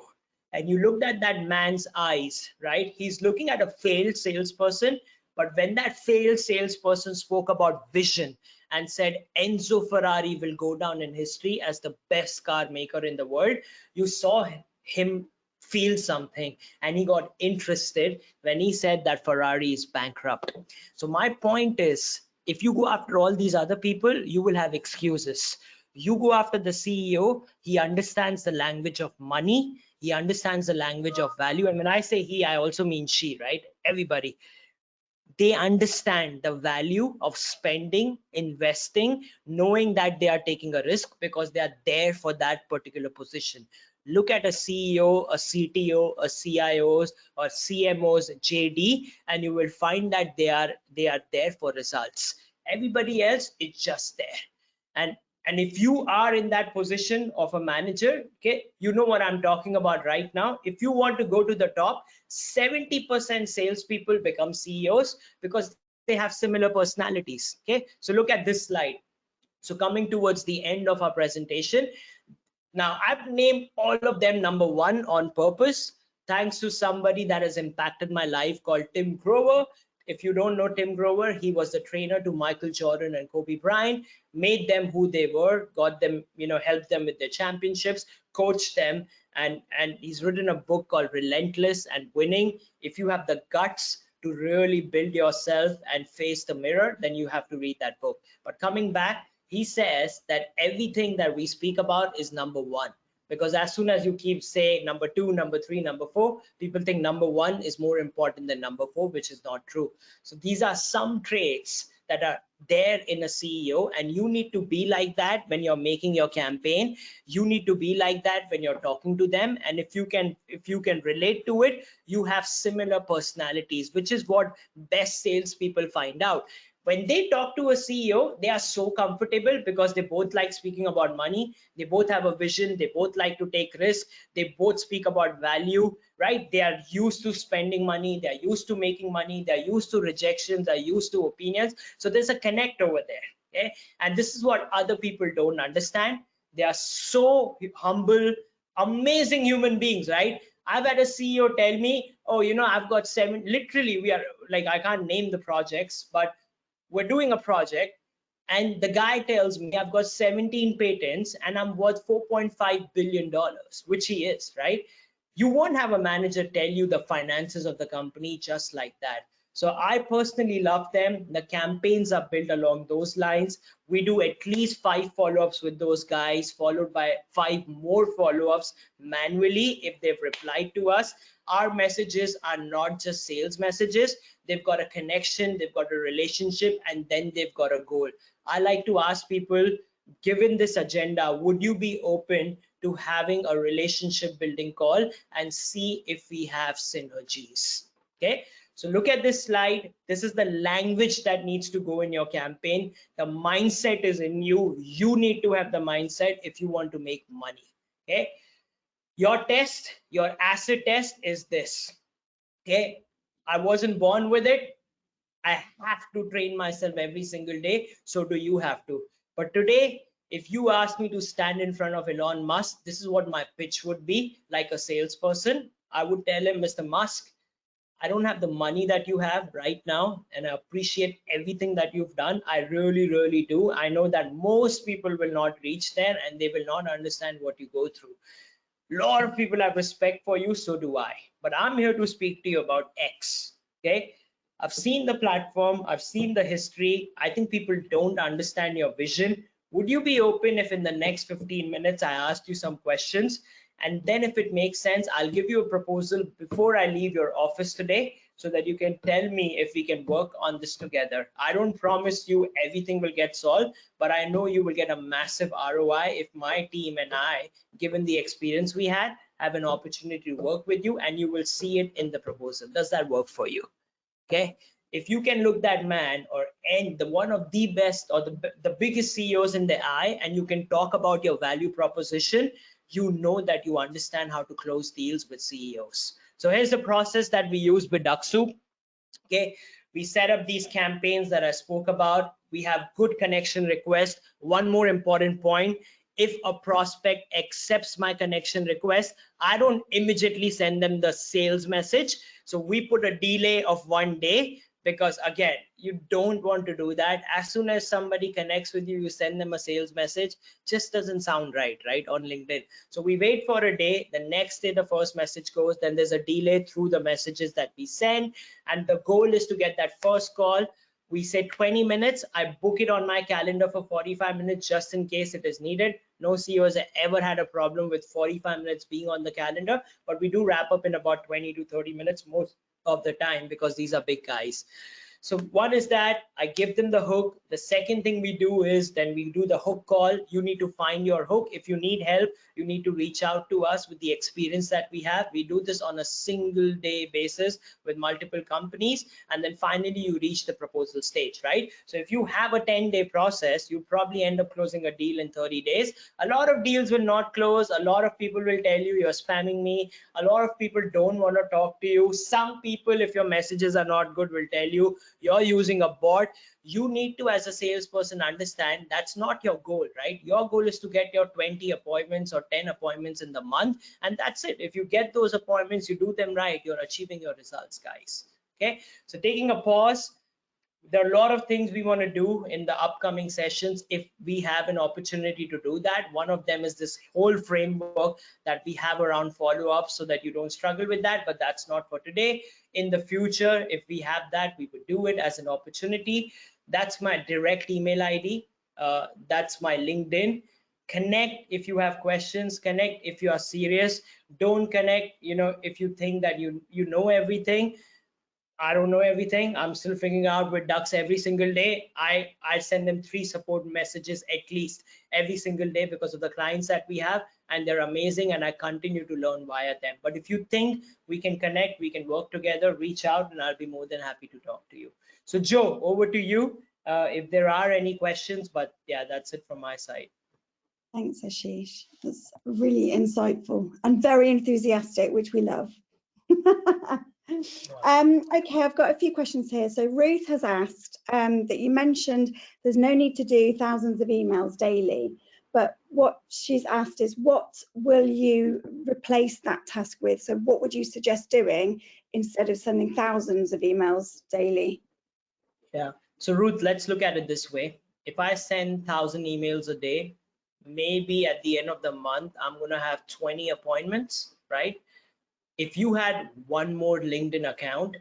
and you looked at that man's eyes, right, he's looking at a failed salesperson. But when that failed salesperson spoke about vision and said Enzo Ferrari will go down in history as the best car maker in the world, you saw him feel something, and he got interested when he said that Ferrari is bankrupt. So my point is, if you go after all these other people, you will have excuses. You go after the CEO, he understands the language of money, he understands the language of value. And when I say he, I also mean she, right? Everybody. they understand the value of spending, investing, knowing that they are taking a risk because they are there for that particular position. Look at a CEO, a CTO, a CIOs or CMOs, JD, and you will find that they are there for results. Everybody else is just there. And if you are in that position of a manager, okay, you know what I'm talking about right now. If you want to go to the top, 70% salespeople become CEOs because they have similar personalities. Okay, so look at this slide. So coming towards the end of our presentation, now I've named all of them number one on purpose, thanks to somebody that has impacted my life called Tim Grover. If you don't know Tim Grover, he was the trainer to Michael Jordan and Kobe Bryant, made them who they were, got them, helped them with their championships, coached them, and he's written a book called Relentless and Winning. If you have the guts to really build yourself and face the mirror, then you have to read that book. But coming back, he says that everything that we speak about is number one, because as soon as you keep saying number two, number three, number four, people think number one is more important than number four, which is not true. So these are some traits that are there in a CEO, and you need to be like that when you're making your campaign. You need to be like that when you're talking to them, and if you can relate to it, you have similar personalities, which is what best salespeople find out. When they talk to a CEO, they are so comfortable because they both like speaking about money. They both have a vision. They both like to take risks. They both speak about value, right? They are used to spending money. They're used to making money. They're used to rejections. They're used to opinions. So there's a connect over there. Okay. And this is what other people don't understand. They are so humble, amazing human beings, right? I've had a CEO tell me, oh, I've got literally, we are like, I can't name the projects, but we're doing a project, and the guy tells me I've got 17 patents and I'm worth $4.5 billion, which he is, right? You won't have a manager tell you the finances of the company just like that. So I personally love them. The campaigns are built along those lines. We do at least 5 follow-ups with those guys, followed by 5 more follow-ups manually if they've replied to us. Our messages are not just sales messages. They've got a connection, they've got a relationship, and then they've got a goal. I like to ask people, given this agenda, would you be open to having a relationship building call and see if we have synergies? Okay, so look at this slide. This is the language that needs to go in your campaign. The mindset is in you. You need to have the mindset if you want to make money. Okay, your test, your acid test is this. Okay, I wasn't born with it. I have to train myself every single day. So do you have to. But today, if you ask me to stand in front of Elon Musk, this is what my pitch would be like a salesperson. I would tell him, Mr. Musk, I don't have the money that you have right now, and I appreciate everything that you've done. I really, really do. I know that most people will not reach there and they will not understand what you go through. A lot of people have respect for you, so do I. But I'm here to speak to you about X. Okay, I've seen the platform, I've seen the history. I think people don't understand your vision. Would you be open if in the next 15 minutes I asked you some questions, and then if it makes sense, I'll give you a proposal before I leave your office today, so that you can tell me if we can work on this together. I don't promise you everything will get solved, but I know you will get a massive ROI if my team and I, given the experience we had, have an opportunity to work with you, and you will see it in the proposal. Does that work for you? Okay, if you can look that man or the one of the best or the biggest CEOs in the eye, and you can talk about your value proposition, you know that you understand how to close deals with CEOs. So here's the process that we use with Dux Soup. Okay, we set up these campaigns that I spoke about. We have good connection requests. One more important point: if a prospect accepts my connection request, I don't immediately send them the sales message. So we put a delay of 1 day, because again, you don't want to do that. As soon as somebody connects with you, you send them a sales message. Just doesn't sound right on LinkedIn. So we wait for a day. The next day the first message goes, then there's a delay through the messages that we send, and the goal is to get that first call. We say 20 minutes. I book it on my calendar for 45 minutes just in case it is needed. No CEO has ever had a problem with 45 minutes being on the calendar, but we do wrap up in about 20 to 30 minutes most of the time, because these are big guys. So one is that I give them the hook. The second thing we do is then we do the hook call. You need to find your hook. If you need help, you need to reach out to us with the experience that we have. We do this on a single day basis with multiple companies. And then finally you reach the proposal stage, right? So if you have a 10-day process, you probably end up closing a deal in 30 days. A lot of deals will not close. A lot of people will tell you you're spamming me. A lot of people don't want to talk to you. Some people, if your messages are not good, will tell you you're using a bot. You need to, as a salesperson, understand that's not your goal, right? Your goal is to get your 20 appointments or 10 appointments in the month, and that's it. If you get those appointments, you do them right, you're achieving your results, guys. Okay, so taking a pause. There are a lot of things we want to do in the upcoming sessions if we have an opportunity to do that. One of them is this whole framework that we have around follow-up so that you don't struggle with that, but that's not for today. In the future, if we have that, we would do it as an opportunity. That's my direct email ID. That's my LinkedIn. Connect if you have questions. Connect if you are serious. Don't connect, if you think that you know everything. I don't know everything. I'm still figuring out with Dux every single day. I send them 3 support messages at least every single day because of the clients that we have, and they're amazing, and I continue to learn via them. But if you think we can connect, we can work together, reach out, and I'll be more than happy to talk to you. So Joe, over to you if there are any questions, but yeah, that's it from my side. Thanks, Ashish. That's really insightful and very enthusiastic, which we love. Okay, I've got a few questions here. So Ruth has asked that you mentioned there's no need to do thousands of emails daily, but what she's asked is what will you replace that task with? So what would you suggest doing instead of sending thousands of emails daily? Yeah, so Ruth, let's look at it this way. If I send 1,000 emails a day, maybe at the end of the month, I'm gonna have 20 appointments, right? If you had one more LinkedIn account,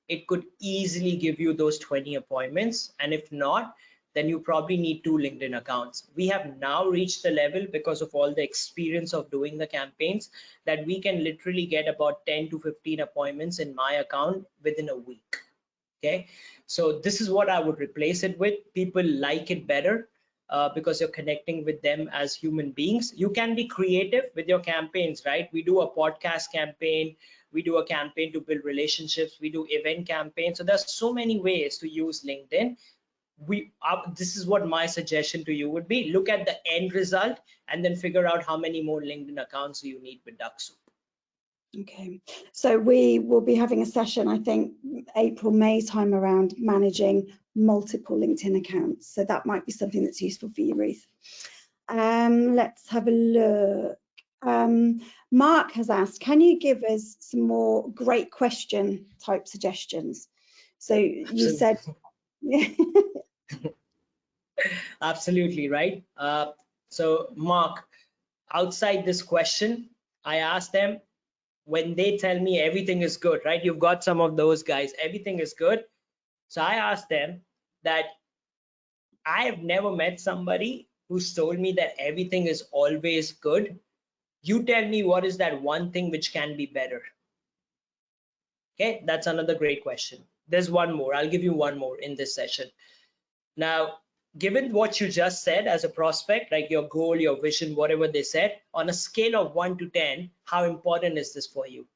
it could easily give you those 20 appointments. And if not, then you probably need 2 LinkedIn accounts. We have now reached the level because of all the experience of doing the campaigns that we can literally get about 10 to 15 appointments in my account within a week. Okay, so this is what I would replace it with. People like it better because you're connecting with them as human beings. You can be creative with your campaigns, right? We do a podcast campaign, we do a campaign to build relationships, we do event campaigns. So there's so many ways to use LinkedIn. This is what my suggestion to you would be. Look at the end result and then figure out how many more LinkedIn accounts you need with Dux Soup. Okay, so we will be having a session, I think, April, May time around managing multiple LinkedIn accounts. So that might be something that's useful for you, Ruth. Let's have a look. Mark has asked, can you give us some more great question type suggestions? So you said, Absolutely right. So Mark, outside this question, I asked them, when they tell me everything is good, right? You've got some of those guys, everything is good. So I asked them that I have never met somebody who's told me that everything is always good. You tell me what is that one thing which can be better? Okay, that's another great question. There's one more. I'll give you one more in this session. Now, given what you just said as a prospect, like your goal, your vision, whatever they said, on a scale of 1 to 10, how important is this for you?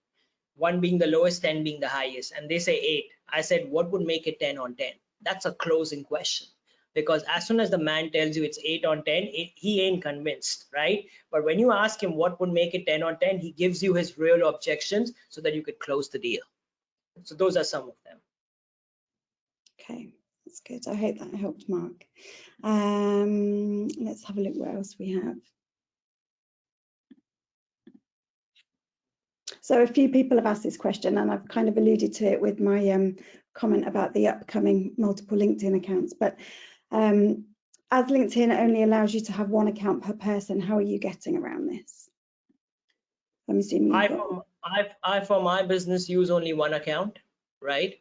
1 being the lowest, 10 being the highest, and they say 8. I said, what would make it 10 on 10? That's a closing question, because as soon as the man tells you it's 8 on 10, he ain't convinced, right? But when you ask him what would make it 10 on 10, he gives you his real objections so that you could close the deal. So those are some of them. okay, that's good. I hope that helped, Mark. Let's have a look what else we have. So a few people have asked this question, and I've kind of alluded to it with my comment about the upcoming multiple LinkedIn accounts. But as LinkedIn only allows you to have 1 account per person, how are you getting around this? I'm assuming I for my business use only 1 account, right,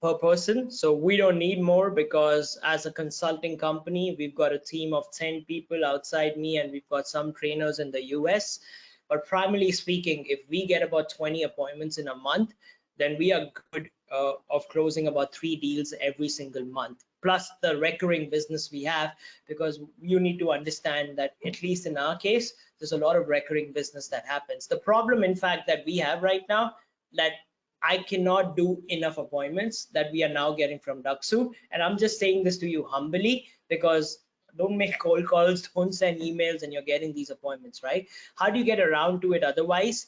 per person. So we don't need more, because as a consulting company, we've got a team of 10 people outside me, and we've got some trainers in the US. But primarily speaking, if we get about 20 appointments in a month, then we are good of closing about 3 deals every single month, plus the recurring business we have, because you need to understand that at least in our case, there's a lot of recurring business that happens. The problem, in fact, that we have right now, that I cannot do enough appointments that we are now getting from Dux Soup. And I'm just saying this to you humbly, because don't make cold calls, don't send emails, and you're getting these appointments, right? How do you get around to it otherwise?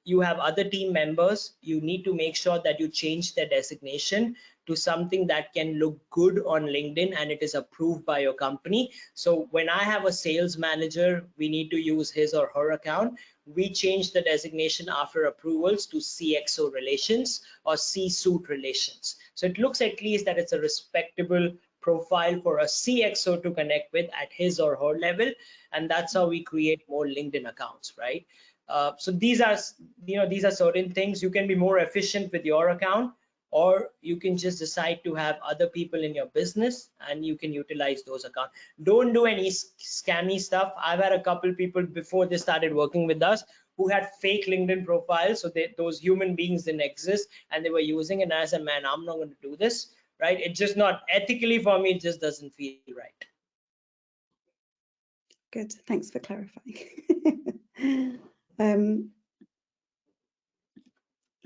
You have other team members. You need to make sure that you change their designation to something that can look good on LinkedIn and it is approved by your company. So when I have a sales manager, we need to use his or her account. We change the designation after approvals to CXO relations or C-suite relations. So it looks at least that it's a respectable profile for a CXO to connect with at his or her level, and that's how we create more LinkedIn accounts, right? So these are certain things. You can be more efficient with your account, or you can just decide to have other people in your business and you can utilize those accounts. Don't do any scammy stuff. I've had a couple people before they started working with us who had fake LinkedIn profiles, so those human beings didn't exist and they were using it. And I said, man, I'm not going to do this, right? It's just not ethically for me. It just doesn't feel right. Good, thanks for clarifying.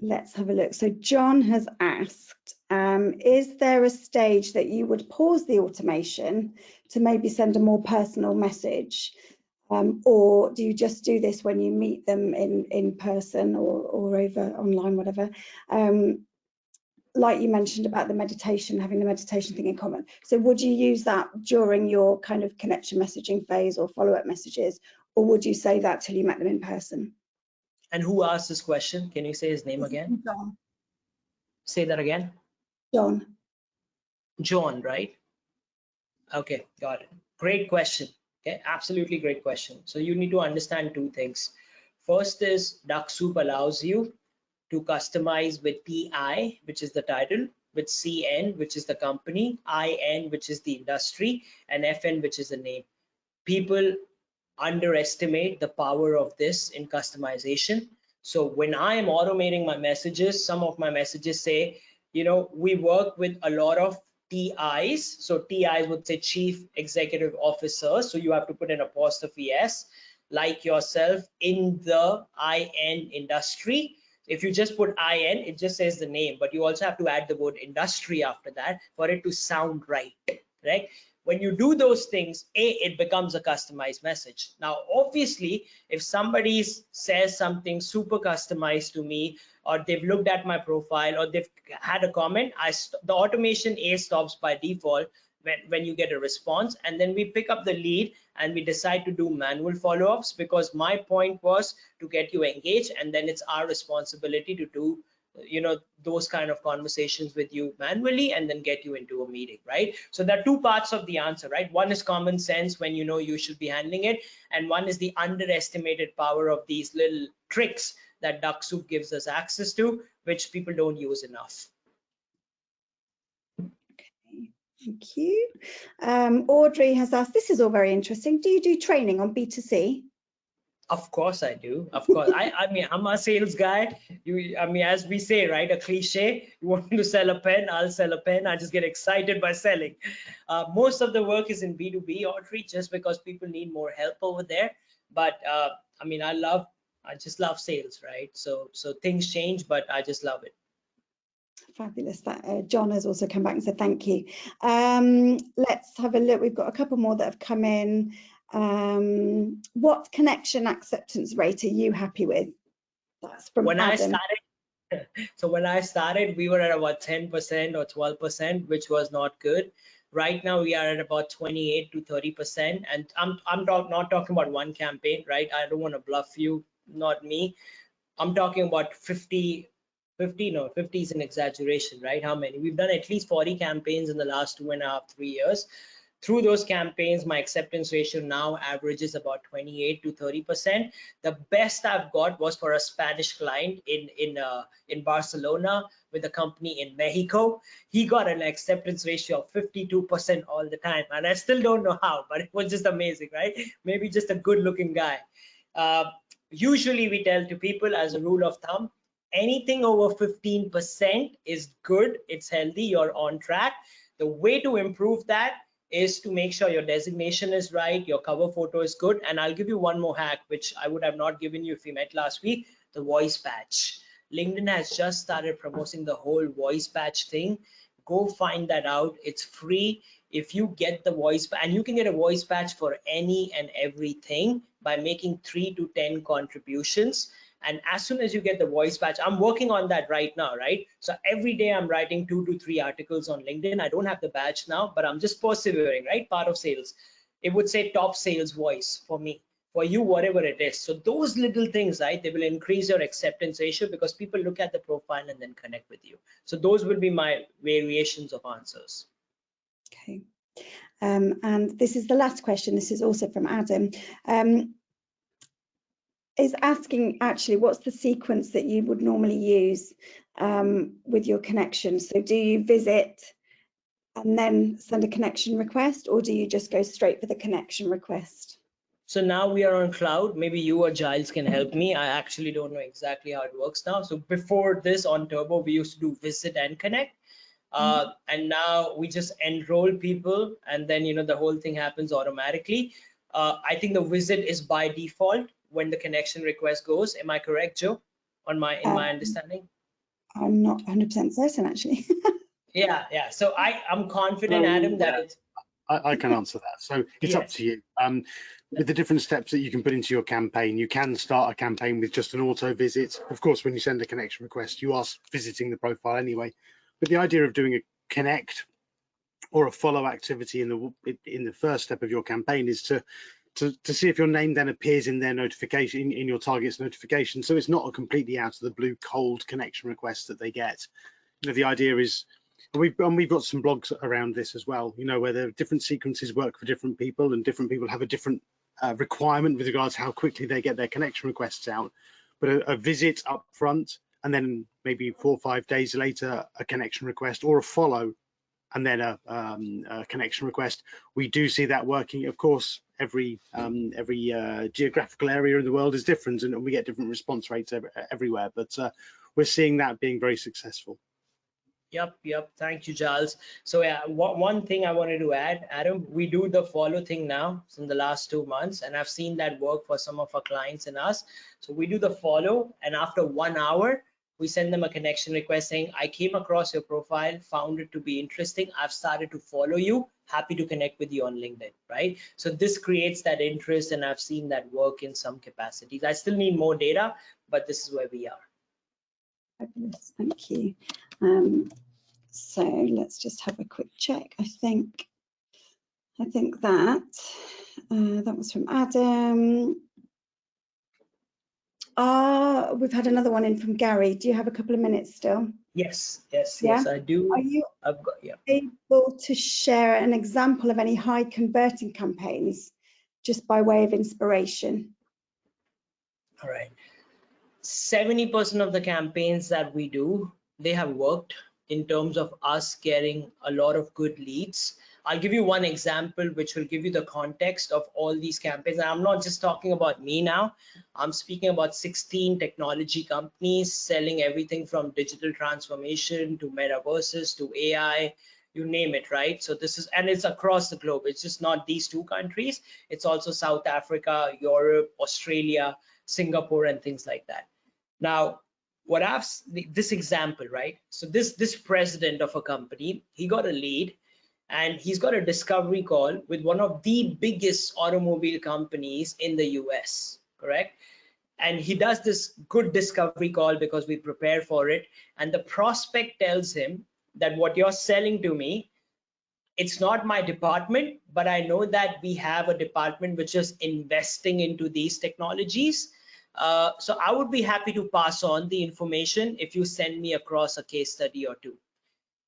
Let's have a look. So John has asked, is there a stage that you would pause the automation to maybe send a more personal message? Or do you just do this when you meet them in person or over online, whatever? Like you mentioned about the meditation, having the meditation thing in common. So would you use that during your kind of connection messaging phase or follow-up messages, or would you say that till you met them in person? And who asked this question? Can you say his name again? John. Say that again. John. John, right? Okay, got it. Great question. Okay, absolutely great question. So you need to understand two things. First is Dux Soup allows you to customize with TI, which is the title, with CN, which is the company, IN, which is the industry, and FN, which is the name. People underestimate the power of this in customization. So when I am automating my messages, some of my messages say, we work with a lot of TIs. So TIs would say Chief Executive Officers. So you have to put an apostrophe S, like yourself, in the IN industry. If you just put IN, it just says the name, but you also have to add the word industry after that for it to sound right, right? When you do those things, it becomes a customized message. Now, obviously, if somebody says something super customized to me, or they've looked at my profile, or they've had a comment, the automation stops by default when you get a response, and then we pick up the lead and we decide to do manual follow-ups, because my point was to get you engaged, and then it's our responsibility to do those kind of conversations with you manually and then get you into a meeting, right? So there are two parts of the answer, right? One is common sense when you should be handling it, and one is the underestimated power of these little tricks that Dux Soup gives us access to, which people don't use enough. Okay, thank you. Audrey has asked, this is all very interesting. Do you do training on B2C? Of course I do. Of course. I mean, I'm a sales guy. I mean, as we say, right, a cliche, you want me to sell a pen, I'll sell a pen. I just get excited by selling. Most of the work is in B2B, Audrey, just because people need more help over there. But I mean, I just love sales, right? So things change, but I just love it. Fabulous. John has also come back and said thank you. Let's have a look. We've got a couple more that have come in. What connection acceptance rate are you happy with? That's from Adam. So when I started, we were at about 10% or 12%, which was not good. Right now we are at about 28 to 30%, and I'm not talking about one campaign, right? I don't want to bluff you, not me. I'm talking about 50 is an exaggeration, right? How many? We've done at least 40 campaigns in the last 2.5, 3 years. Through those campaigns, my acceptance ratio now averages about 28 to 30%. The best I've got was for a Spanish client in Barcelona with a company in Mexico. He got an acceptance ratio of 52% all the time, and I still don't know how, but it was just amazing, right? Maybe just a good-looking guy. Usually we tell to people, as a rule of thumb, anything over 15% is good, it's healthy, you're on track. The way to improve that is to make sure your designation is right, your cover photo is good. And I'll give you one more hack, which I would have not given you if we met last week, the voice patch. LinkedIn has just started promoting the whole voice patch thing. Go find that out. It's free. If you get the voice, and you can get a voice patch for any and everything by making 3 to 10 contributions. And as soon as you get the voice patch, I'm working on that right now, right? So every day I'm writing 2 to 3 articles on LinkedIn. I don't have the badge now, but I'm just persevering, right? Part of sales. It would say top sales voice for me, for you, whatever it is. So those little things, right, they will increase your acceptance ratio because people look at the profile and then connect with you. So those will be my variations of answers. Okay. And this is the last question. This is also from Adam. Is asking actually what's the sequence that you would normally use with your connection? So do you visit and then send a connection request, or do you just go straight for the connection request? So now we are on cloud. Maybe you or Giles can help me. I actually don't know exactly how it works now. So before this on Turbo, we used to do visit and connect. And now we just enroll people, and then the whole thing happens automatically. I think the visit is by default when the connection request goes. Am I correct, Joe? In my understanding? I'm not 100% certain actually. Yeah. So I'm confident, Adam, that it's. I can answer that. So it's up to you. With the different steps that you can put into your campaign, you can start a campaign with just an auto visit. Of course, when you send a connection request, you are visiting the profile anyway. But the idea of doing a connect or a follow activity in the first step of your campaign is to see if your name then appears in their notification, in your target's notification. So it's not a completely out of the blue cold connection request that they get. The idea is, we've got some blogs around this as well, where the different sequences work for different people, and different people have a different requirement with regards to how quickly they get their connection requests out. But a visit up front, and then maybe 4 or 5 days later, a connection request, or a follow, and then a connection request. We do see that working. Of course, every geographical area in the world is different, and we get different response rates everywhere. But we're seeing that being very successful. Yep. Thank you, Giles. So yeah, one thing I wanted to add, Adam, we do the follow thing now in the last 2 months, and I've seen that work for some of our clients and us. So we do the follow, and after 1 hour, we send them a connection request saying, I came across your profile, found it to be interesting. I've started to follow you. Happy to connect with you on LinkedIn, right? So this creates that interest, and I've seen that work in some capacities. I still need more data, but this is where we are. Fabulous, thank you. So let's just have a quick check. I think that was from Adam. We've had another one in from Gary. Do you have a couple of minutes still? Yes, I do. Are you able to share an example of any high converting campaigns, just by way of inspiration? All right. 70% of the campaigns that we do, they have worked in terms of us getting a lot of good leads. I'll give you one example which will give you the context of all these campaigns. And I'm not just talking about me now. I'm speaking about 16 technology companies selling everything from digital transformation to metaverses to AI, you name it, right? So this is, and it's across the globe. It's just not these 2 countries. It's also South Africa, Europe, Australia, Singapore, and things like that. Now, this example, right? So this president of a company, he got a lead, and he's got a discovery call with one of the biggest automobile companies in the US, correct? And he does this good discovery call because we prepare for it. And the prospect tells him that what you're selling to me, it's not my department, but I know that we have a department which is investing into these technologies. So I would be happy to pass on the information if you send me across a case study or 2.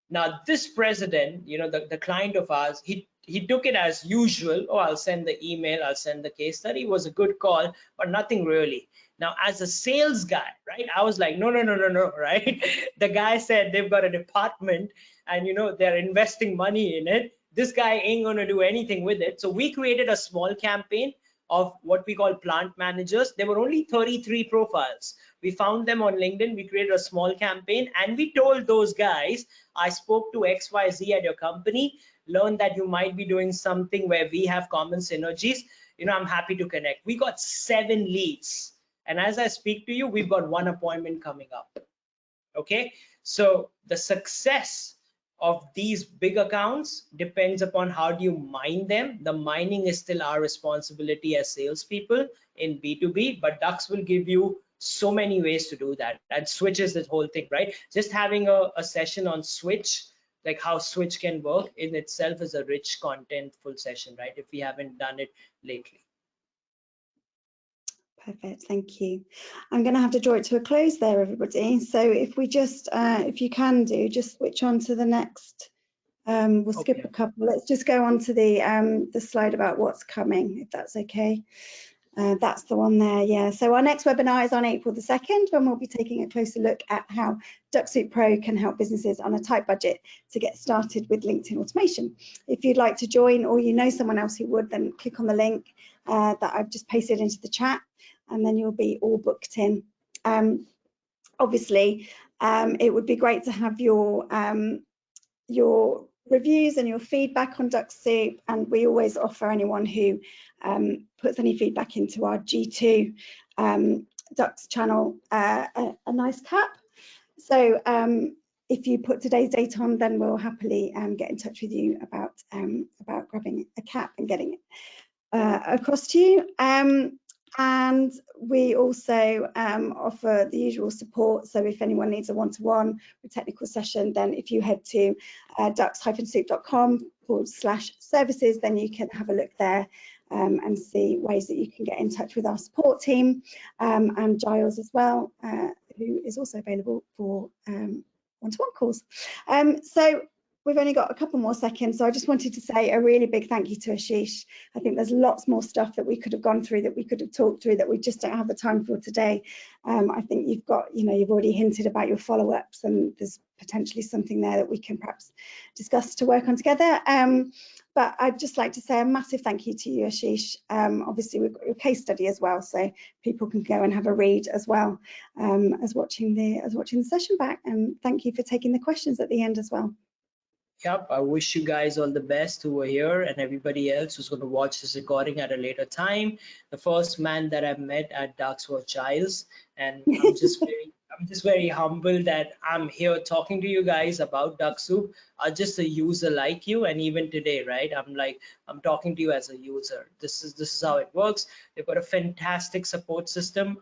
Now, this president, the client of ours, he took it as usual. Oh, I'll send the email, I'll send the case study. It was a good call, but nothing really. Now, as a sales guy, right, I was like, no, right? The guy said they've got a department and, they're investing money in it. This guy ain't going to do anything with it. So we created a small campaign of what we call plant managers. There were only 33 profiles. We found them on LinkedIn. We created a small campaign and we told those guys, I spoke to XYZ at your company, learned that you might be doing something where we have common synergies. I'm happy to connect. We got 7 leads. And as I speak to you, we've got 1 appointment coming up. Okay, so the success of these big accounts depends upon how do you mine them. The mining is still our responsibility as salespeople in B2B, but Dux will give you so many ways to do that. And Switch is the whole thing, right? Just having a session on Switch, like how Switch can work in itself, is a rich contentful session, right? If we haven't done it lately. Perfect, thank you. I'm going to have to draw it to a close there, everybody. So if we just, if you can do, just switch on to the next. We'll skip a couple. Let's just go on to the slide about what's coming, if that's okay. That's the one there, yeah. So our next webinar is on April the 2nd, when we'll be taking a closer look at how Dux Soup Pro can help businesses on a tight budget to get started with LinkedIn automation. If you'd like to join, or you know someone else who would, then click on the link that I've just pasted into the chat, and then you'll be all booked in. Obviously, it would be great to have your reviews and your feedback on Dux Soup, and we always offer anyone who puts any feedback into our G2 Dux channel a nice cap. So if you put today's date on, then we'll happily get in touch with you about grabbing a cap and getting it across to you. And we also offer the usual support. So if anyone needs a one-to-one or technical session, then if you head to dux-soup.com/services, then you can have a look there and see ways that you can get in touch with our support team, and Giles as well, who is also available for one-to-one calls. So we've only got a couple more seconds, so I just wanted to say a really big thank you to Ashish. I think there's lots more stuff that we could have gone through, that we could have talked through, that we just don't have the time for today. I think you've got, you've already hinted about your follow-ups, and there's potentially something there that we can perhaps discuss to work on together. But I'd just like to say a massive thank you to you, Ashish. Obviously, we've got your case study as well, so people can go and have a read as well as watching the session back. And thank you for taking the questions at the end as well. Yep, I wish you guys all the best who were here, and everybody else who's going to watch this recording at a later time. The first man that I met at Dux was Giles, and I'm just very humbled that I'm here talking to you guys about Dux Soup. I'm just a user like you, and even today, right? I'm talking to you as a user. This is how it works. They've got a fantastic support system.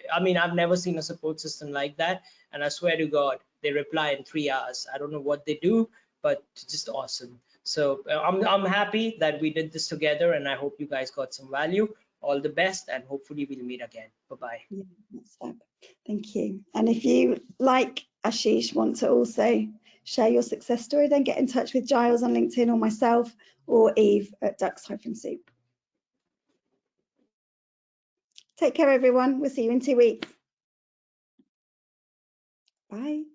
I mean, I've never seen a support system like that, and I swear to God, they reply in 3 hours. I don't know what they do, but just awesome. So I'm happy that we did this together, and I hope you guys got some value. All the best, and hopefully we'll meet again. Bye-bye. Yeah, that's fab. Thank you. And if you, like Ashish, want to also share your success story, then get in touch with Giles on LinkedIn, or myself, or Eve at Dux-Soup. Take care, everyone. We'll see you in 2 weeks. Bye.